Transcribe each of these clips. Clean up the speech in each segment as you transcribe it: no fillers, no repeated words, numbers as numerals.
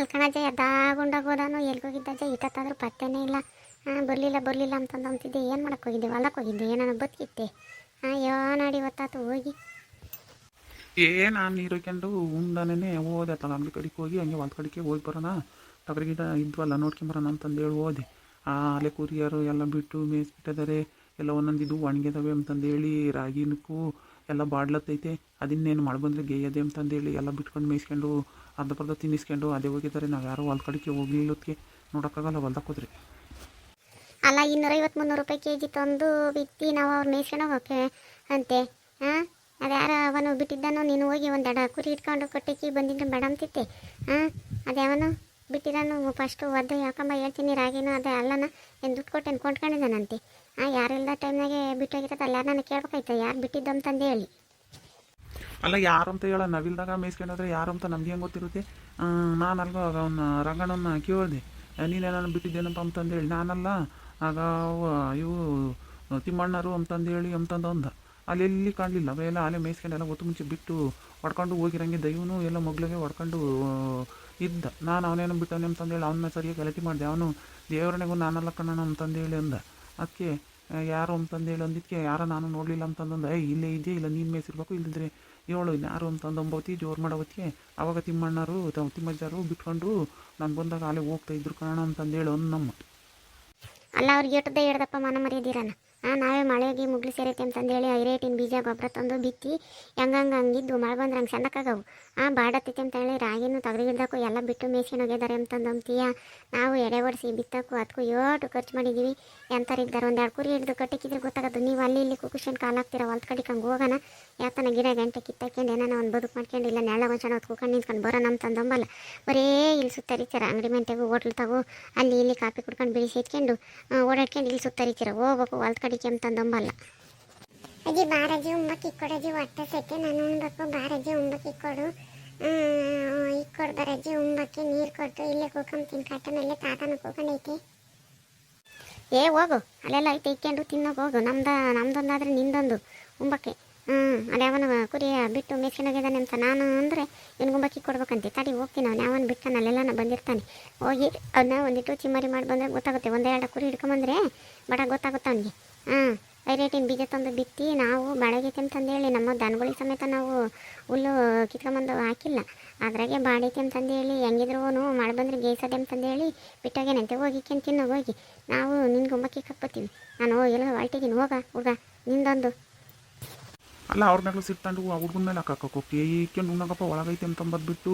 ಅಲ್ಕಣಜ್ಜ ಎದ್ದಾಗುಂಡಾಗ ಹೋದಾನು ಎಲ್ಗೋಗಿದ್ದಜ್ಜ ಇಟ್ಟತ್ತಾದ್ರೂ ಪತ್ತೆನೇ ಇಲ್ಲ. ಬರಲಿಲ್ಲ ಅಂತಂದು ಅಂತಿದ್ದೆ. ಏನು ಮಾಡಕ್ಕೆ ಹೋಗಿದ್ದೆ? ಹೊಲಕ್ಕೆ ಹೋಗಿದ್ದೆ? ಏನಾನ ಬದುಕಿತ್ತೆ? ಅಯ್ಯೋ ನಾಡಿ ಹೊತ್ತಾತು ಹೋಗಿ. ನಾನು ನೀರುಕೊಂಡು ಉಂಡನೇ ಹೋದೆ ತಗ ಅಂಗಡಿ ಕಡೆಗೆ ಹೋಗಿ ಹಂಗೆ ಹೊಲ ಕಡೆಗೆ ಹೋಗಿ ಬರೋಣ, ತೊಗರಿ ಗಿಡ ಇದ್ವಲ್ಲ ನೋಡ್ಕೊಂಬರೋಣ ಅಂತಂದೇಳಿ ಹೋದೆ. ಅಲ್ಲೇ ಕುರಿಯರು ಎಲ್ಲ ಬಿಟ್ಟು ಮೇಯಿಸ್ಬಿಟ್ಟಿದ್ದಾರೆ, ಎಲ್ಲ ಒಂದೊಂದು ಇದು ಒಣಗಿದಾವೆ ಅಂತಂದೇಳಿ ರಾಗಿನಕ್ಕೂ ಎಲ್ಲ ಬಾಡ್ಲತ್ತೈತೆ. ಅದನ್ನೇನು ಮಾಡಿ ಬಂದರೆ ಗೇಯದೆ ಅಂತಂದೇಳಿ ಎಲ್ಲ ಬಿಟ್ಕೊಂಡು ಮೇಯಿಸ್ಕೊಂಡು ಅರ್ಧ ತಿನ್ನಿಸ್ಕೊಂಡು ಅದೇ ಹೋಗಿದ್ದಾರೆ. ನಾವು ಯಾರೋ ಹೊಲ ಕಡೆಗೆ ಹೋಗ್ಲಿಲ್ಲದಕ್ಕೆ ನೋಡೋಕ್ಕಾಗಲ್ಲ, ಹೊಲ್ದಾಗ ಹೋದ್ರಿ. ಅಲ್ಲ 250-300 ರೂಪಾಯಿ ಕೆಜಿ ತಂದು ಬಿತ್ತಿ ನಾವು ಅವ್ರು ಮೇಯಿಸ್ಕೊಂಡು ಹೋಗೋಕೆ ಅಂತೆ. ಅದು ಯಾರು ಅವನು ಬಿಟ್ಟಿದ್ದಾನೋ, ನೀನು ಹೋಗಿ ಒಂದೆರಡು ಕುರಿ ಇಟ್ಕೊಂಡು ಕೊಟ್ಟಿಕ್ಕಿ ಬಂದಿದ್ದು ಬೇಡ ಅಂತಿತ್ತೆ. ಅದ್ಯಾವನು ಬಿಟ್ಟಿದ್ದಾನು ಫಸ್ಟು ಒದ್ದು ಯಾಕಂಬ ಹೇಳ್ತೀನಿ ರಾಗಿನೂ ಅದೇ ಅಲ್ಲನ ಏನು ದುಡ್ಡು ಕೊಟ್ಟು ಕೊಂಡ್ಕೊಂಡಿದ್ದಾನಂತೆ. ಯಾರಿಲ್ಲದ ಟೈಮ್ನಾಗೆ ಬಿಟ್ಟೋಗಿರ್ತದೆ. ಅಲ್ಲ ನಾನು ಕೇಳ್ಬೇಕಾಯ್ತು ಯಾರು ಬಿಟ್ಟಿದ್ದು ಅಂತಂದು ಹೇಳಿ. ಅಲ್ಲ ಯಾರು ಅಂತ ಹೇಳ, ನಾವಿಲ್ದಾಗ ಮೇಯಿಸ್ಕೊಂಡ್ರೆ ಯಾರು ಅಂತ ನಮ್ಗೆ ಹೆಂಗೆ ಗೊತ್ತಿರುತ್ತೆ? ನಾನು ಅಲ್ಗ ಅವನ್ನ ರಂಗಣ್ಣನ ಕೇಳಿದೆ, ನೀನೇನಾನು ಬಿಟ್ಟಿದ್ದೇನಪ್ಪ ಅಂತಂದೇಳಿ. ನಾನಲ್ಲ, ಆಗ ಇವು ತಿಮ್ಮಣ್ಣರು ಅಂತಂದೇಳಿ ಅಂತಂದು ಅಂದ. ಅಲ್ಲೆಲ್ಲಿ ಕಾಣಲಿಲ್ಲ, ಅವೆಲ್ಲ ಅಲ್ಲೇ ಮೇಯಿಸ್ಕೊಂಡೆಲ್ಲ ಗೊತ್ತು ಮುಂಚೆ ಬಿಟ್ಟು ಹೊಡ್ಕೊಂಡು ಹೋಗಿರಂಗೆ ದೈವನು ಎಲ್ಲ ಮಗ್ಳಿಗೆ ಹೊಡ್ಕೊಂಡು ಇದ್ದ. ನಾನು ಅವನೇನು ಬಿಟ್ಟವನೇ ಅಂತಂದೇಳಿ ಅವನ್ನ ಸರಿಯಾಗಿ ಗಲಾಟೆ ಮಾಡಿದೆ. ಅವನು ದೇವರನಿಗೂ ನಾನಲ್ಲ ಕಣ್ಣಣ ಅಂತಂದೇಳಿ ಅಂದ. ಅದಕ್ಕೆ ಯಾರು ಅಂತಂದೇಳಿ ಅಂದಿದ್ದಕ್ಕೆ ಯಾರೋ ನಾನು ನೋಡಲಿಲ್ಲ ಅಂತಂದಂದ. ಇಲ್ಲೇ ಇದೆಯಾ, ಇಲ್ಲ ನೀನು ಮೇಯಿಸಿರ್ಬೇಕು, ಇಲ್ಲದ್ರೆ ಏಳು ಯಾರು ಅಂತಂದು ಅಂಬವತಿ ಜೋರು ಮಾಡೋವತ್ತಿಗೆ ಅವಾಗ ತಿಮ್ಮಣ್ಣರು ತಿಮ್ಮಜ್ಜರು ಬಿಟ್ಕೊಂಡು ನಾನು ಬಂದಾಗ ಅಲ್ಲೇ ಹೋಗ್ತಾ ಇದ್ರು ಕಣ ಅಂತಂದೇಳಿ ಒಂದು ನಮ್ಮ. ಅಲ್ಲ ಅವ್ರಿಗೆ ಎಟ್ಟದೇ ಹೇಳ್ದಪ್ಪ ಮನ ಮರ್ಯಾದಿರನ. ನಾವೇ ಮಳೆಗೆ ಮುಗ್ಲಿ ಸೇರೈತೆ ಅಂತಂದೇಳಿ ಐರೇಟಿನ ಬೀಜ ಗೊಬ್ಬರ ತಂದು ಬಿತ್ತಿ ಹಂಗಿದ್ದು ಮಳೆ ಬಂದ್ರೆ ಹಂಗೆ ಚೆಂದಕ್ಕಾಗವು. ಬಾಡತ್ತೈತೆ ಅಂತೇಳಿ ರಾಗಿನೂ ತೊಗರಿಗಿಡ್ದಕ್ಕೂ ಎಲ್ಲ ಬಿಟ್ಟು ಮೇಯ್ಸ್ಕೊಂಡು ಹೋಗ್ಯಾರೆ ಅಂತಂದು ಅಂತೀಯ. ನಾವು ಎಡೆ ಹೊಡಿಸಿ ಬಿತ್ತಕ್ಕೂ ಅದಕ್ಕೂ ಏಟು ಖರ್ಚು ಮಾಡಿದ್ದೀವಿ. ಎಂಥರಿದ್ದಾರೆ ಒಂದೆರಡು ಕುರಿ ಹಿಡಿದು ಕಟ್ಟಿಕ್ಕಿದ್ರೆ ಗೊತ್ತಾಗೋದು. ನೀವು ಅಲ್ಲಿ ಇಲ್ಲಿ ಕುಕುಷನ್ ಕಾಲಾಗ್ತೀರ ಹೊಲ್ದ ಕಡೆಗೆ ಹಂಗೆ ಹೋಗೋಣ. ಯಾತನ ಗಿಡ ಗಂಟೆ ಕಿತ್ತಾಕೊಂಡು ಏನಾನ ಒಂದು ಬದುಕು ಮಾಡ್ಕೊಂಡು ಇಲ್ಲ ನೆಳ ಒಂದು ಸಣ್ಣ ಕೂಕೊಂಡು ನಿಂತ್ಕೊಂಡು ಬರೋಣ ಅಂತಂದಂಬಲ್ಲ. ಬರೀ ಇಲ್ಲಿ ಸುತ್ತರಿತೀರ ಅಂಗಡಿ ಮೆಂತೆಗೂ ಹೋಟ್ಲು ತಗೋ ಅಲ್ಲಿ ಇಲ್ಲಿ ಕಾಫಿ ಕುಡ್ಕೊಂಡು ಬಿಡಿಸಿ ಇಟ್ಕೊಂಡು ಓಡಾಡ್ಕೊಂಡು ಇಲ್ಲಿ ಸುತ್ತರಿತೀರ ಹೋಗ್ಬೇಕು ಹೊಲ್ದ ಕಡೆಗೆ ಅಂತಂದಂಬಲ್ಲ. ಅಜ್ಜಿ ಬಾರಜ್ಜಿ ಉಂಬಕ್ಕೆ ಇಕ್ಕೊಡಜ್ಜಿ ಹೊಟ್ಟೆ ಸೈತೆ ನಾನು ಉಣ್ಬೇಕು. ಬಾರಜ್ಜಿ ಉಂಬಕ್ಕೆ ಇಕ್ಕೊಡು ಇಕ್ಕೊಡು ಬರಜ್ಜಿ ಉಂಬಕ್ಕೆ ನೀರು ಕೊಟ್ಟು ಇಲ್ಲೇ ಕೂಕೊಂತೀನಿ ಕಟ್ಟನಲ್ಲೇ ತಾತನ ಕೂಕೊಂಡೈತೆ. ಹೋಗು ಅಲ್ಲೆಲ್ಲ ಐತೆ ಇಕ್ಕೊಂಡು ತಿನ್ನೋಕೆ ಹೋಗು. ನಮ್ದೊಂದಾದ್ರೆ ನಿಂದೊಂದು ಉಂಬಕ್ಕೆ. ಅದ್ಯಾವನ ಕುರಿ ಬಿಟ್ಟು ಮೇಸ್ಕೊಂಡೋಗಿದ್ದಾನೆ ಅಂತ ನಾನು ಅಂದರೆ ಇವ್ನು ಗುಂಬಕ್ಕಿ ಕೊಡ್ಬೇಕಂತೆ. ತಡಿ ಹೋಗ್ತೀನಿ ಅವ್ನು ಯಾವನು ಬಿಟ್ಟಾನೆ ಅಲ್ಲೆಲ್ಲ ಬಂದಿರ್ತಾನೆ. ಹೋಗಿ ಅದನ್ನ ಒಂದಿಟ್ಟು ಚಿಮ್ಮರಿ ಮಾಡಿ ಬಂದರೆ ಗೊತ್ತಾಗುತ್ತೆ. ಒಂದೆರಡು ಕುರಿ ಹಿಡ್ಕೊಂಬಂದ್ರೆ ಬಡ ಗೊತ್ತಾಗುತ್ತೆ ಅವನಿಗೆ. ಐರೇಟಿನ ಬೀಜ ತಂದು ಬಿತ್ತಿ ನಾವು ಬಾಡಗೈತೆ ಅಂತಂದೇಳಿ ನಮ್ಮ ದನಗಳಿಗೆ ಸಮೇತ ನಾವು ಹುಲ್ಲು ಕಿತ್ಕೊಂಬಂದು ಹಾಕಿಲ್ಲ. ಅದ್ರಾಗೆ ಬಾಡೈತೆ ಅಂತಂದೇಳಿ ಹೆಂಗಿದ್ರು ಮಳೆ ಬಂದರೆ ಗೇಯ್ಸದೆ ಅಂತಂದೇಳಿ ಬಿಟ್ಟಾಗೇನಂತೆ. ಹೋಗಿಕ್ಕೇನು ತಿನ್ನೋ ಹೋಗಿ ನಾವು ನಿನ್ಗೆ ಗುಂಬಕ್ಕಿ ಹಾಕ್ಬೋತೀವಿ. ನಾನು ಎಲ್ಲ ಹೊಲ್ಟಿದ್ದೀನಿ ಹೋಗ ಹುಡುಗ ನಿಂದೊಂದು. ಅಲ್ಲ ಅವ್ರ ಮೇಲೆ ಸಿಟ್ಟಂಡು ಆ ಹುಡ್ಗನ ಮೇಲೆ ಹಾಕೋಕೆ ಈಕೆಂಡು ಉಣ್ಣಗಪ್ಪ ಒಳಗೈತೆ ಅಂತಂಬದ್ಬಿಟ್ಟು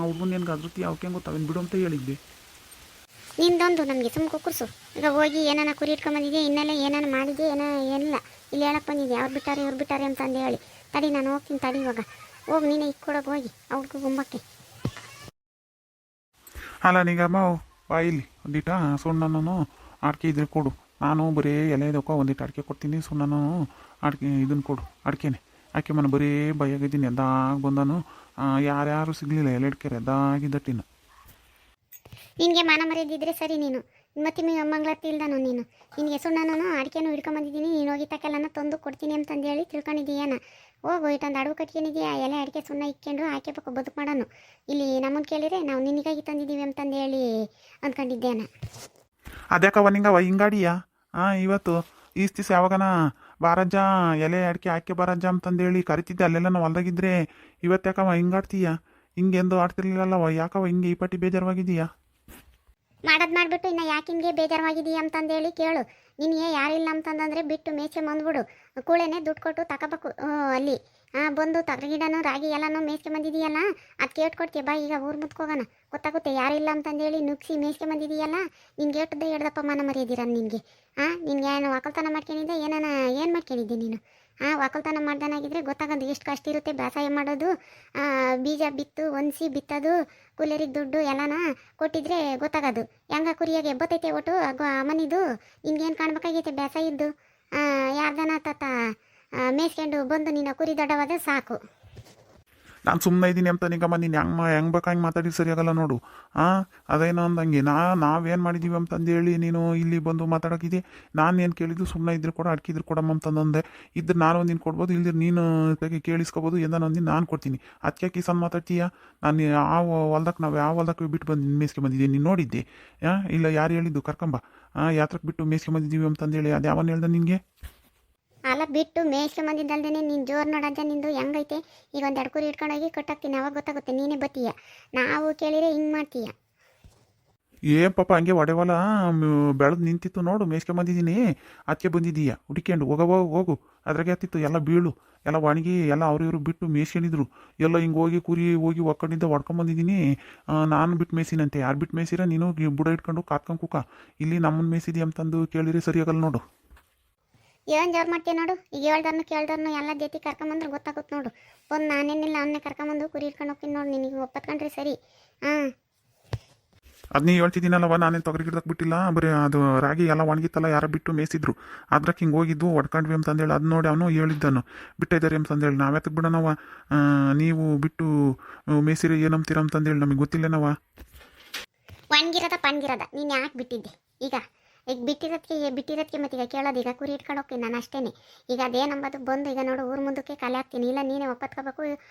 ಹುಡ್ಗನ ಏನ್ಗೆ ಅದ್ರತಿ ಅವಕ್ಕೆ ಗೊತ್ತಾವೇನು ಬಿಡು ಅಂತ ಹೇಳಿದ್ವಿ. ನಿಂದೊಂದು ನಮಗೆ ಸುಮ್ಮ ಕುಕ್ಕರ್ಸು. ಈಗ ಹೋಗಿ ಏನಾನ ಕುರಿ ಇಟ್ಕೊಂಬಂದಿದ್ದೆ ಇನ್ನೆಲ್ಲ ಏನಾನ ಮಾಡಿದ್ದೆ ಏನಿಲ್ಲ ಇಲ್ಲಿ ಹೇಳಕ್ಕೆ ಬಂದಿದ್ದೆ. ಅವ್ರು ಬಿಟ್ಟಾರೆ ಇವ್ರು ಬಿಟ್ಟಾರೆ ಅಂತಂದು ಹೇಳಿ. ತಡಿ ನಾನು ಹೋಗ್ತೀನಿ ತಡಿ ಇವಾಗ ಹೋಗಿ ನೀನೇ ಇಕ್ಕೊಡೋಕೆ ಹೋಗಿ ಅವ್ರಿಗೂ ಗುಂಬಕ್ಕೆ. ಅಲ್ಲ ನಿಂಗಮ್ಮ ಬಾ ಇಲ್ಲಿ ಒಂದಿಟ ಸುಣ್ಣನೂ ಅಡಿಕೆ ಇದ್ರೆ ಕೊಡು. ನಾನು ಬರೀ ಎಲೆ ಇದಕ್ಕೋ ಒಂದಿಟ್ಟು ಅಡಿಕೆ ಕೊಡ್ತೀನಿ, ಸುಣ್ಣನೂ ಅಡಿಕೆ ಇದನ್ನು ಕೊಡು. ಅಡಿಕೆನೆ ಆಕೆ ಮನೆ ಬರೀ ಬೈಯಾಗಿದ್ದೀನಿ ಎದ್ದಾಗ ಬಂದನು. ಯಾರ್ಯಾರು ಸಿಗಲಿಲ್ಲ ಎಲೆ ಅಡಿಕೆ ಎದ್ದಾಗಿದ್ದಟ್ಟಿನ. ನಿನಗೆ ಮಾನ ಮರ್ಯಾದಿದ್ರೆ ಸರಿ. ನೀನು ಮತ್ತೆ ಮಂಗಳಾರತಿ ಇಲ್ದಾನು ನೀನು. ನಿನಗೆ ಸುಣ್ಣನೂ ಅಡಿಕೆನೂ ಹಿಡ್ಕೊಂಬಂದಿದ್ದೀನಿ. ನೀನು ಹೋಗಿ ತಕ್ಕೆಲ್ಲನ ತಂದು ಕೊಡ್ತೀನಿ ಅಂತಂದೇಳಿ ತಿಳ್ಕೊಂಡಿದ್ದೀಯನ. ಹೋಗು ಇಟ್ಟೊಂದು ಅಡುಗೆ ಕಟ್ಕೊಂಡಿದ್ದೀಯ ಎಲೆ ಅಡಿಕೆ ಸುಣ್ಣ ಇಕ್ಕೊಂಡು ಹಾಕೇಬೇಕು ಬದುಕು ಮಾಡೋನು. ಇಲ್ಲಿ ನಮ್ಮನ್ನು ಕೇಳಿದ್ರೆ ನಾವು ನಿನಗಾಗಿ ತಂದಿದ್ದೀವಿ ಅಂತಂದೇಳಿ ಅಂದ್ಕೊಂಡಿದ್ದೇನ. ಅದ್ಯಾಕವ ನಿಂಗವ ಹಿಂಗಾಡಿಯ ಇವತ್ತು ಈಸ್ ದಿವಸ ಯಾವಾಗನ ಬಾರಜ್ಜ ಎಲೆ ಅಡಿಕೆ ಹಾಕಿ ಬಾರಜ್ಜ ಅಂತಂದೇಳಿ ಕರಿತಿದ್ದೆ. ಅಲ್ಲೆಲ್ಲ ನಾವು ಹೊಲ್ದಾಗಿದ್ರೆ ಇವತ್ತ್ಯಾಕವ ಹಿಂಗಾಡ್ತೀಯ? ಹಿಂಗೆಂದು ಆಡ್ತಿರ್ಲಿಲ್ಲವ, ಯಾಕವ ಹಿಂಗೆ ಈ ಪಟ್ಟಿ ಬೇಜಾರವಾಗಿದೀಯಾ? ಮಾಡೋದು ಮಾಡಿಬಿಟ್ಟು ಇನ್ನು ಯಾಕೆ ಹಿಂಗೆ ಬೇಜಾರವಾಗಿದೆಯಾ ಅಂತಂದೇಳಿ ಕೇಳು. ನಿನಗೆ ಯಾರಿಲ್ಲ ಅಂತಂದರೆ ಬಿಟ್ಟು ಮೇಚೆ ಬಂದ್ಬಿಡು. ಕೂಳೆನೆ ದುಡ್ಡು ಕೊಟ್ಟು ತಗೋಬೇಕು ಅಲ್ಲಿ. ಬಂದು ತೊಗರಿ ಗಿಡನೂ ರಾಗಿ ಎಲ್ಲನೂ ಮೇಯ್ಸ್ಕೆ ಬಂದಿದೆಯಲ್ಲ ಅದು ಕೇಟ್ ಕೊಡ್ತೀಯ. ಬಾ ಈಗ ಊರು ಮುತ್ಕೋಗೋಣ ಗೊತ್ತಾಗುತ್ತೆ. ಯಾರಿಲ್ಲ ಅಂತಂದೇಳಿ ನುಗ್ಸಿ ಮೇಯ್ಸ್ಕೆ ಬಂದಿದೆಯಲ್ಲ ನಿನ್ಗೆ ಏಟದ್ದೇ ಹೇಳ್ದಪ್ಪ ಮಾನ ಮರ್ಯಾದಿರ ನಿನಗೆ. ನಿನ್ಗೆ ಏನು ಒಕ್ಕಲ್ತನ ಮಾಡ್ಕೊಂಡಿದ್ದೆ ಏನಾನ ಏನು ಮಾಡ್ಕೊಂಡಿದ್ದೆ ನೀನು? ಒಕ್ಕಲ್ತನ ಮಾಡ್ದಾನಾಗಿದ್ರೆ ಗೊತ್ತಾಗೋದು ಎಷ್ಟು ಕಷ್ಟ ಇರುತ್ತೆ ಬೇಸಾಯ ಮಾಡೋದು. ಬೀಜ ಬಿತ್ತು ಒನ್ಸಿ ಬಿತ್ತೋದು ಕೂಲಿಯರಿಗೆ ದುಡ್ಡು ಎಲ್ಲನ ಕೊಟ್ಟಿದ್ರೆ ಗೊತ್ತಾಗೋದು. ಹೆಂಗ ಕುರಿಯಾಗೆ ಎಬ್ಬತ್ತೈತೆ ಒಟ್ಟು ಅಮ್ಮನಿದು. ನಿನ್ಗೇನು ಕಾಣ್ಬೇಕಾಗೈತೆ ಬೇಸಾಯದ್ದು? ಯಾರ್ದನ ತಾತ ಮೇಯ್ಸ್ಕೊಂಡು ಬಂದು ನೀನು ಕುರಿ ದೊಡ್ಡವಾದ್ರೆ ಸಾಕು. ನಾನು ಸುಮ್ಮನೆ ಇದ್ದೀನಿ ಅಂತ ನಿಂಗಮ್ಮ, ನೀನು ಹೆಂಗೆ ಬೇಕಾ ಹಂಗೆ ಮಾತಾಡಿ ಸರಿಯಾಗಲ್ಲ ನೋಡು. ಅದೇನೋ ಅಂದಂಗೆ ನಾವೇನು ಮಾಡಿದ್ದೀವಿ ಅಂತಂದೇಳಿ ನೀನು ಇಲ್ಲಿ ಬಂದು ಮಾತಾಡೋಕ್ಕಿದೆ. ನಾನು ಏನು ಕೇಳಿದ್ದು ಸುಮ್ಮನೆ ಇದ್ರೆ ಕೊಡ, ಅಡ್ಕಿದ್ರು ಕೊಡಮ್ಮ ಅಂತಂದಂದೆ. ಇದ್ರೆ ನಾನು ಒಂದಿನ ಕೊಡ್ಬೋದು, ಇಲ್ದಿರು ನೀನು ಕೇಳಿಸ್ಕೋಬೋದು, ಎಂದನೋ ಒಂದಿನ ನಾನು ಕೊಡ್ತೀನಿ. ಅದಕ್ಕೆ ಕಿಸನ್ ಮಾತಾಡ್ತೀಯ? ನಾನು ಯಾವ ಹೊಲ್ದಕ್ಕೆ ನಾವು ಯಾವ ಹೊಲ್ದಕ್ಕೆ ಬಿಟ್ಟು ಬಂದು ಮೇಸ್ಕೆ ಬಂದಿದ್ದೀನಿ ನೀನು ನೋಡಿದ್ದೆ? ಇಲ್ಲ ಯಾರು ಹೇಳಿದ್ದು ಕರ್ಕೊಂಬ ಯಾತ್ರಕ್ಕೆ ಬಿಟ್ಟು ಮೇಸ್ಕೆ ಬಂದಿದ್ದೀವಿ ಅಂತಂದೇಳಿ ಅದು ಯಾವನ್ನ ಹೇಳ್ದೆ ನಿನಗೆ? ಅಲ್ಲ ಬಿಟ್ಟು ಮೇಯ್ಸ್ಕೊಂಬಂದಿದ್ದಲ್ದೇ ನೀನು ಜೋರು ನೋಡಜ್ಜ ನಿಂದು ಹೆಂಗೈತೆ. ಈಗ ಒಂದು ಎಡ್ಕೂರಿ ಇಟ್ಕೊಂಡೋಗಿ ಕಟ್ಟಾಕ್ತೀನಿ, ಅವಾಗ ಗೊತ್ತಾಗುತ್ತೆ ನೀನೇ ಬತ್ತೀಯ. ನಾವು ಕೇಳಿದ್ರೆ ಹಿಂಗೆ ಮಾಡ್ತೀಯ. ಏನ್ ಪಾಪ ಹಂಗೆ ಒಡೆವಲ್ಲ ಬೆಳೆದು ನಿಂತಿತ್ತು ನೋಡು, ಮೇಯ್ಸ್ಕೊಂಬಂದಿದ್ದೀನಿ ಅದಕ್ಕೆ ಬಂದಿದ್ದೀಯ ಹುಡುಕ್ಯಂಡು ಹೋಗು. ಅದ್ರಾಗೆ ಆಗ್ತಿತ್ತು ಎಲ್ಲ ಬೀಳು ಎಲ್ಲ ಒಣಗಿ ಎಲ್ಲ ಇವರು ಬಿಟ್ಟು ಮೇಯ್ಸ್ಕೊಂಡಿದ್ರು. ಎಲ್ಲ ಹಿಂಗೆ ಹೋಗಿ ಒಕ್ಕಡಿಂದ ಹೊಡ್ಕೊಂಬಂದಿದ್ದೀನಿ. ನಾನು ಬಿಟ್ಟು ಮೇಯ್ಸಿನಂತೆ. ಯಾರು ಬಿಟ್ಟು ಮೇಯ್ಸಿರ? ನೀನು ಬುಡ ಇಟ್ಕೊಂಡು ಕಾತ್ಕೊಂಡು ಕೂಕ ಇಲ್ಲಿ ನಮ್ಮನ್ನು ಮೇಯ್ಸಿದಿ ಅಂತಂದು ಕೇಳಿದ್ರೆ ಸರಿಯಾಗಲ್ಲ ನೋಡು. ಏನು ಜೋರು ಮಾಡ್ತೀಯ ನೋಡು. ಈಗ ಕೇಳ್ದರ್ನು ಎಲ್ಲ ಜೊತೆ ಕರ್ಕೊಂಬಂದ್ರೆ ಗೊತ್ತಾಗುತ್ತೆ ನೋಡು. ಬಂದು ನಾನೇನಿಲ್ಲ ಅವನ್ನೇ ಕರ್ಕೊಂಬಂದು ಕುರಿ ಇಟ್ಕೊಂಡು ಹೋಗ್ತೀನಿ ನೋಡು. ನಿನಗೆ ಒಪ್ಪತ್ಕೊಂಡ್ರೆ ಸರಿ. ಅದನ್ನೇ ಹೇಳ್ತಿದ್ದೀನಲ್ಲವ, ನಾನೇನು ತೊಗರಿ ಗಿಡಕ್ಕೆ ಬಿಟ್ಟಿಲ್ಲ. ಬರೀ ಅದು ರಾಗಿ ಎಲ್ಲ ಒಣಗಿತ್ತಲ್ಲ, ಯಾರೋ ಬಿಟ್ಟು ಮೇಯಿಸಿದ್ರು. ಅದ್ರಕ್ಕೆ ಹಿಂಗೆ ಹೋಗಿದ್ದು ಹೊಡ್ಕೊಂಡ್ವಿ ಅಂತಂದೇಳಿ ಅದು ನೋಡಿ ಅವನು ಹೇಳಿದ್ದನು ಬಿಟ್ಟಿದ್ದಾರೆ ಅಂತಂದೇಳಿ. ನಾವ್ಯಾತಕ್ಕೆ ಬಿಡೋಣವ? ನೀವು ಬಿಟ್ಟು ಮೇಯ್ಸಿರಿ ಏನಂತೀರ ಅಂತಂದೇಳಿ ನಮಗೆ ಗೊತ್ತಿಲ್ಲನವ. ಒಣಗಿರೋದ ಪಣ್ಗಿರೋದ ನೀನು ಯಾಕೆ ಬಿಟ್ಟಿದ್ದೆ? ಈಗ ಬಿಟ್ಟಿರೋದಕ್ಕೆ ಮತ್ತೆ ಈಗ ಕೇಳೋದು. ಈಗ ಕುರಿ ಇಟ್ಕೊಂಡು ಹೋಗ್ತೀನಿ ನಾನು ಅಷ್ಟೇ. ಈಗ ಅದೇನಂಬದು ಬಂದು ಈಗ ನೋಡು ಊರು ಮುಂದಕ್ಕೆ ಕಲೆ ಹಾಕ್ತೀನಿ. ಇಲ್ಲ ನೀನೇ ಒಪ್ಪತ್ಕೋಬೇಕು,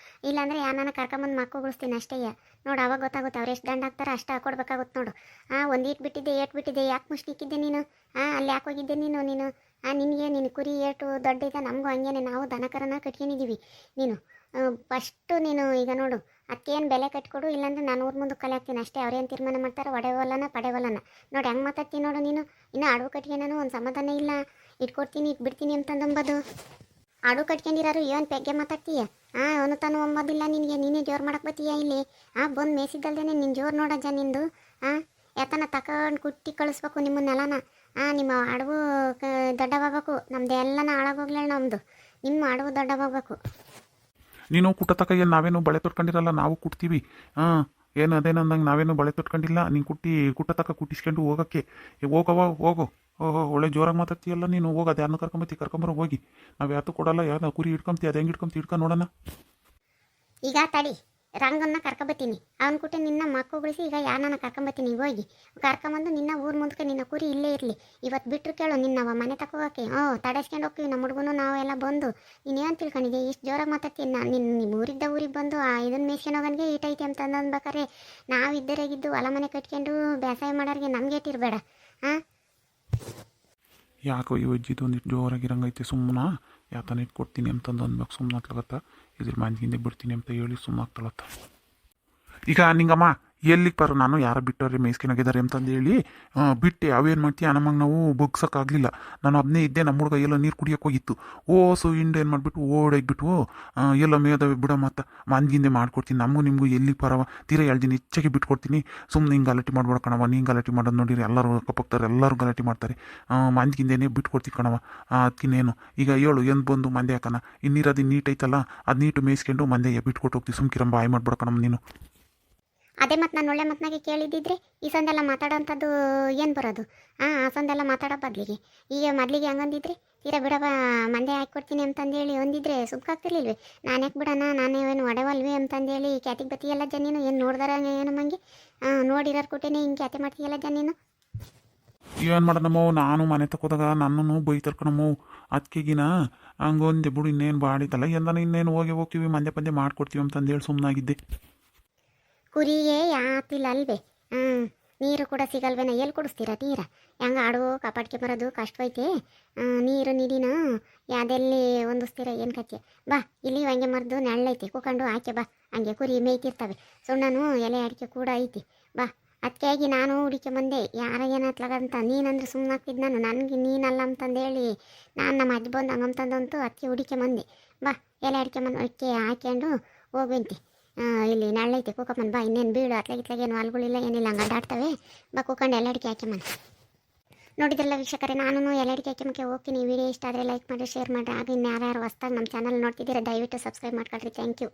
ಇಲ್ಲಾಂದರೆ ಯಾರನ್ನ ಕರ್ಕೊಂಬಂದು ಮಕ್ಕಳಿಸ್ತೀನಿ ಅಷ್ಟೇ. ನೋಡು ಅವಾಗ ಗೊತ್ತಾಗುತ್ತೆ ಅವ್ರು ಎಷ್ಟು ದಂಡ ಹಾಕ್ತಾರೆ ಅಷ್ಟು ಹಾಕೊಡ್ಬೇಕಾಗುತ್ತೆ ನೋಡು. ಒಂದು ಬಿಟ್ಟಿದ್ದೆ ಯಾಕೆ ಮುಷ್ಟಿಕ್ಕಿದ್ದೆ ನೀನು? ಅಲ್ಲಿ ಯಾಕೆ ಹೋಗಿದ್ದೆ ನೀನು? ನಿನಗೆ ಕುರಿ ಏಟು ದೊಡ್ಡ ಇದೆ, ನಮಗೂ ಹಂಗೇನೆ. ನಾವು ದನಕರನ ಕಟ್ಕೊಂಡಿದ್ದೀವಿ. ನೀನು ಫಸ್ಟು ನೀನು ಈಗ ನೋಡು ಅದಕ್ಕೇನು ಬೆಲೆ ಕಟ್ಕೊಡು, ಇಲ್ಲಾಂದ್ರೆ ನಾನು ಊರು ಮುಂದೆ ಕಲೆ ಹಾಕ್ತೀನಿ ಅಷ್ಟೇ. ಅವ್ರೇನು ತೀರ್ಮಾನ ಮಾಡ್ತಾರೆ, ಒಡೆವಲ್ಲನ ಪಡೆವಲ್ಲನ. ನೋಡಿ ಹೆಂಗೆ ಮಾತಾಡ್ತೀನಿ ನೋಡು ನೀನು. ಇನ್ನು ಅಡುಗೆ ಕಟ್ಗೆ ನಾನು ಒಂದು ಸಮಾಧಾನ ಇಲ್ಲ. ಇಟ್ಕೊಡ್ತೀನಿ ಇಟ್ಬಿಡ್ತೀನಿ ಅಂತಂದಂಬದು. ಅಡುಗೆ ಕಟ್ಕೊಂಡಿರೋರು ಏನು ಪೆಗ್ಗೆ ಮಾತಾಡ್ತೀಯ? ಅವನು ತಾನು ಅಂಬೋದಿಲ್ಲ ನಿನಗೆ. ನೀನೇ ಜೋರು ಮಾಡಕ್ಕೆ ಬತ್ತೀಯ ಇಲ್ಲಿ. ಬಂದು ಮೇಯಿಸಿದ್ದಲ್ದೇ ನೀನು ಜೋರು ನೋಡಜ್ಜ ನಿಂದು. ಯಾತನ ತಗೊಂಡು ಕುಟ್ಟಿ ಕಳಿಸ್ಬೇಕು ನಿಮ್ಮನ್ನೆಲ್ಲನ. ನಿಮ್ಮ ಅಡುಗು ದೊಡ್ಡವಾಗಬೇಕು. ನಮ್ದು ಎಲ್ಲನ ಹಾಳಾಗೋಗ್ಲ ನಮ್ಮದು. ನಿಮ್ಮ ಅಡುಗು ದೊಡ್ಡವಾಗಬೇಕು. ನೀನು ಕುಟ್ಟತಕ್ಕ ಏನು ನಾವೇನು ಬಳೆ ತೊಟ್ಕೊಂಡಿರಲ್ಲ, ನಾವು ಕುಟ್ತೀವಿ. ಏನು ಅದೇನಂದಂಗೆ ನಾವೇನು ಬಳೆ ತೊಟ್ಕೊಂಡಿಲ್ಲ. ನೀನು ಕುಟ್ಟತಕ್ಕ ಕುಟ್ಟಿಸ್ಕೊಂಡು ಹೋಗೋಕ್ಕೆ ಹೋಗು. ಒಳ್ಳೆ ಜೋರಾಗಿ ಮಾತಾಡ್ತೀಯಲ್ಲ ನೀನು. ಹೋಗೋದು ಯಾರನ್ನ ಕರ್ಕೊಂಬರೋ ಹೋಗಿ. ನಾವು ಯಾತು ಕೊಡಲ್ಲ. ಯಾರು ಕುರಿ ಇಟ್ಕೊಂತೀವಿ, ಅದು ಹೆಂಗೆ ಇಟ್ಕೊಂಡು ನೋಡೋಣ. ಈಗ ತಡಿ ರಂಗನ್ನ ಕರ್ಕೊಬತ್ತೀನಿ. ಅವ್ನು ಕುಟ್ಟಿ ನಿನ್ನ ಮಕ್ಕಳಿಸಿ ಈಗ ಯಾರನ್ನ ಕರ್ಕೊಂಬತ್ತೀನಿ. ಹೋಗಿ ಕರ್ಕೊಂಬಂದು ನಿನ್ನ ಊರು ಮುಂದಕ್ಕೆ ನಿನ್ನ ಕುರಿ ಇಲ್ಲೇ ಇರಲಿ. ಇವತ್ತು ಬಿಟ್ಟರು ಕೇಳು ನಿನ್ನವ ಮನೆ ತಗೋಕೆ. ತಡೆಸ್ಕೊಂಡು ಹೋಗ್ತೀವಿ ನಮ್ಮ ಹುಡುಗನು ನಾವೆಲ್ಲ ಬಂದು. ನೀನೇನು ತಿಳ್ಕೊಂಡಿದ್ದೆ ಇಷ್ಟು ಜೋರಾಗಿ ಮಾತಾಡ್ತೀನಿ? ನಿಮ್ಮ ಊರಿಗೆ ಬಂದು ಇದನ್ನು ಮೇಯ್ಸ್ಕೊಂಡು ಹೋಗೋನಿಗೆ ಈಟೈತೆ ಅಂತ ಅಂದ್ಬೇಕಾರೆ ನಾವು ಇದ್ದರಾಗಿದ್ದು ಹೊಲ ಮನೆ ಕಟ್ಕೊಂಡು ಬೇಸಾಯ ಮಾಡೋರಿಗೆ ನಮಗೆ ಇಟ್ಟಿರಬೇಡ. ಯಾಕೋ ಈ ಅಜ್ಜಿದು ಒಂದಿಟ್ಟು ಜೋರಾಗಿರಂಗೈತೆ. ಸುಮ್ಮನೆ ಯಾತನ ಇಟ್ಕೊಡ್ತೀನಿ ಅಂತಂದು ಅನ್ಬೇಕು. ಸುಮ್ಮನೆ ಆಗ್ತಲತ್ತ ಇದ್ರ ಮಂದಿಗಿಂದ ಬಿಡ್ತೀನಿ ಅಂತ ಹೇಳಿ ಸುಮ್ಮನೆ ಆಗ್ತಲತ್ತ. ಈಗ ನಿಂಗಮ್ಮ ಎಲ್ಲಿಗೆ ಬರೋ, ನಾನು ಯಾರು ಬಿಟ್ಟವ್ರೆ ಮೇಯ್ಸ್ಕೊಂಡೋಗಿದ್ದಾರೆ ಅಂತಂದು ಹೇಳಿ ಬಿಟ್ಟೆ. ಅವೇನು ಮಾಡ್ತೀಯ ನಮಗೆ ನಾವು ಬಗ್ಸೋಕ್ಕಾಗಲಿಲ್ಲ. ನಾನು ಅದನ್ನೇ ಇದ್ದೆ. ನಮ್ಮ ಹುಡುಗ ಎಲ್ಲ ನೀರು ಕುಡಿಯೋಕೆ ಹೋಗಿತ್ತು. ಹಿಂಡು ಏನು ಮಾಡಿಬಿಟ್ಟು ಓಡೋಗ್ಬಿಟ್ಟು ಎಲ್ಲ ಮೇದವೆ ಬಿಡ ಮತ್ತು ಮಂದಿಗಿಂದೆ ಮಾಡ್ಕೊಡ್ತೀನಿ. ನಮಗೂ ನಿಮಗೂ ಎಲ್ಲಿಗೆ ಬರವ ತೀರಾ 2 ದಿನ ಹೆಚ್ಚಾಗಿ ಬಿಟ್ಕೊಡ್ತೀನಿ. ಸುಮ್ಮನೆ ಹಿಂಗೆ ಗಲಾಟೆ ಮಾಡ್ಬೇಡ ಕಣವ. ನೀನು ಗಲಾಟೆ ಮಾಡೋದು ನೋಡಿರಿ ಎಲ್ಲರೂ ಕಪ್ಪಕ್ತಾರೆ, ಎಲ್ಲರೂ ಗಲಾಟೆ ಮಾಡ್ತಾರೆ. ಮಂದಿಗಿಂದೇನೆ ಬಿಟ್ಕೊಡ್ತೀನಿ ಕಣವ. ಅದಕ್ಕಿನ್ನೇನು ಈಗ ಏನು ಬಂದು ಮಂದೆ ಹಾಕೋಣ. ಇನ್ನಿರೋದು ನೀಟ್ ಐತಲ್ಲ, ಅದು ನೀಟು ಮೇಯಿಸ್ಕೊಂಡು ಮಂದೆ ಬಿಟ್ಕೊಟ್ಟು ಹೋಗ್ತೀವಿ. ಸುಮ್ಕಿರಂಬ ಆಯ್ ಮಾಡ್ಬೇಡ ಕಣಮ್ಮ ನೀನು. ಅದೇ ಮತ್ತು ನಾನು ಒಳ್ಳೆ ಮಾತನಾಗೆ ಕೇಳಿದ್ದಿದ್ರೆ ಈ ಸಂದೆಲ್ಲ ಮಾತಾಡೋಂಥದ್ದು ಏನು ಬರೋದು? ಆ ಸಂದೆಲ್ಲ ಮಾತಾಡೋ ಬದಲಿಗೆ ಈಗ ಮೊದಲಿಗೆ ಹಂಗಂದಿದ್ರೆ ತೀರಾ ಬಿಡವ ಮಂದೆ ಹಾಕ್ಕೊಡ್ತೀನಿ ಅಂತಂದೇಳಿ ಒಂದಿದ್ರೆ ಸುಮ್ಕಾಗ್ತಿರ್ಲಿಲ್ವೇ? ನಾನು ಯಾಕೆ ಬಿಡೋಣ, ನಾನೇನು ಒಡೆವಲ್ವಿ ಅಂತಂದೇಳಿ ಕ್ಯಾತಿಗೆ ಬತ್ತೀಯಲ್ಲ ಜನ. ಏನು ನೋಡ್ದಾರ ಏನು ನಮಗೆ ನೋಡಿರೋರು ಕೊಟ್ಟೇನೆ ಹಿಂಗೆ ಕ್ಯಾತೆ ಮಾಡ್ತೀಯಲ್ಲ ಜನ. ಏನು ಮಾಡೋಣಮ್ಮೋ, ನಾನು ಮನೆ ತಗೋದಾಗ ನನ್ನನ್ನು ಬೈತಾರೆ ಕಣಮ್ಮೋ. ಅದಕ್ಕೆಗಿನ ಹಂಗೊಂದೆ ಬಿಡು, ಇನ್ನೇನು ಬಾಡಿತಲ್ಲ ಎಂದಾನ ಇನ್ನೇನು ಹೋಗ್ತೀವಿ ಮಂದೆ ಪಂದೆ ಮಾಡ್ಕೊಡ್ತೀವಿ ಅಂತಂದೇಳಿ ಸುಮ್ಮನಾಗಿದ್ದೆ. ಕುರಿಗೆ ಯಾತಿಲ್ಲ ಅಲ್ವೇ? ನೀರು ಕೂಡ ಸಿಗಲ್ವೇನ? ಎಲ್ಲಿ ಕುಡಿಸ್ತೀರ ನೀರ? ಹೆಂಗೆ ಆಡುವ ಕಾಪಾಡ್ಕೆ ಬರೋದು ಕಷ್ಟವೈತೆ. ನೀರು ನಿಡಿನ ಯಾವ್ದೆಲ್ಲಿ ಹೊಂದಿಸ್ತೀರ ಏನು ಕಚ್ಚೆ? ಬಾ ಇಲ್ಲಿ ಹಂಗೆ ಮರದು ನೆಳ್ಳೈತೆ, ಕೂಕೊಂಡು ಆಕೆ ಬಾ. ಹಂಗೆ ಕುರಿ ಮೇಯ್ತಿರ್ತವೆ. ಸುಣ್ಣನು ಎಲೆ ಅಡಿಕೆ ಕೂಡ ಐತಿ. ಬಾ ಅದಕ್ಕಾಗಿ ನಾನು ಹುಡುಕೆ ಬಂದೆ. ಯಾರ ಏನತ್ಲಾಗಂತ ನೀನಂದ್ರೆ ಸುಮ್ಮನಾಗ್ತಿದ್ದು ನಾನು. ನನಗೆ ನೀನಲ್ಲ ಅಂತಂದೇಳಿ ನಾನು ನಮ್ಮ ಅಜ್ಜಿ ಬಂದು ಹಂಗಂತಂದಂತೂ ಅದಕ್ಕೆ ಹುಡುಕೆ ಬಂದೆ. ಬಾ ಎಲೆ ಅಡಿಕೆ ಅಡಿಕೆ ಹಾಕ್ಕೊಂಡು ಹೋಗುವಂತೆ. ಇಲ್ಲಿ ನೆಳ್ಳೈತೆ ಕೂಕಮ್ಮನ್ ಬಾ. ಇನ್ನೇನು ಬೀಳು ಅತ್ಲಾಗಿತ್ಲಾಗೇನು ಹಾಲ್ಗಳಿಲ್ಲ ಏನಿಲ್ಲ, ಹಂಗೆ ಅಡ್ಡಾಡ್ತವೆ. ಬಾ ಕೂಕೊಂಡು ಎಲ್ಲ ಅಡಿಕೆ ಹಾಕ್ಯಮ್ಮನ್. ನೋಡಿದ್ರಲ್ಲ ವೀಕ್ಷಕರೇ, ನಾನು ಎಲ್ಲ ಅಡಿಕೆ ಹಾಕ್ಯಮ್ಮಕ್ಕೆ ಹೋಗ್ತೀನಿ. ವಿಡಿಯೋ ಇಷ್ಟ ಆದರೆ ಲೈಕ್ ಮಾಡಿ, ಶೇರ್ ಮಾಡಿರಿ. ಆಗ ಇನ್ನು ಯಾರ್ಯಾರು ಹೊಸ್ದಾಗಿ ನಮ್ಮ ಚಾನಲ್ ನೋಡ್ತಿದ್ದೀರಾ ದಯವಿಟ್ಟು ಸಬ್ಸ್ಕ್ರೈಬ್ ಮಾಡ್ಕೊಳ್ರಿ. Thank you.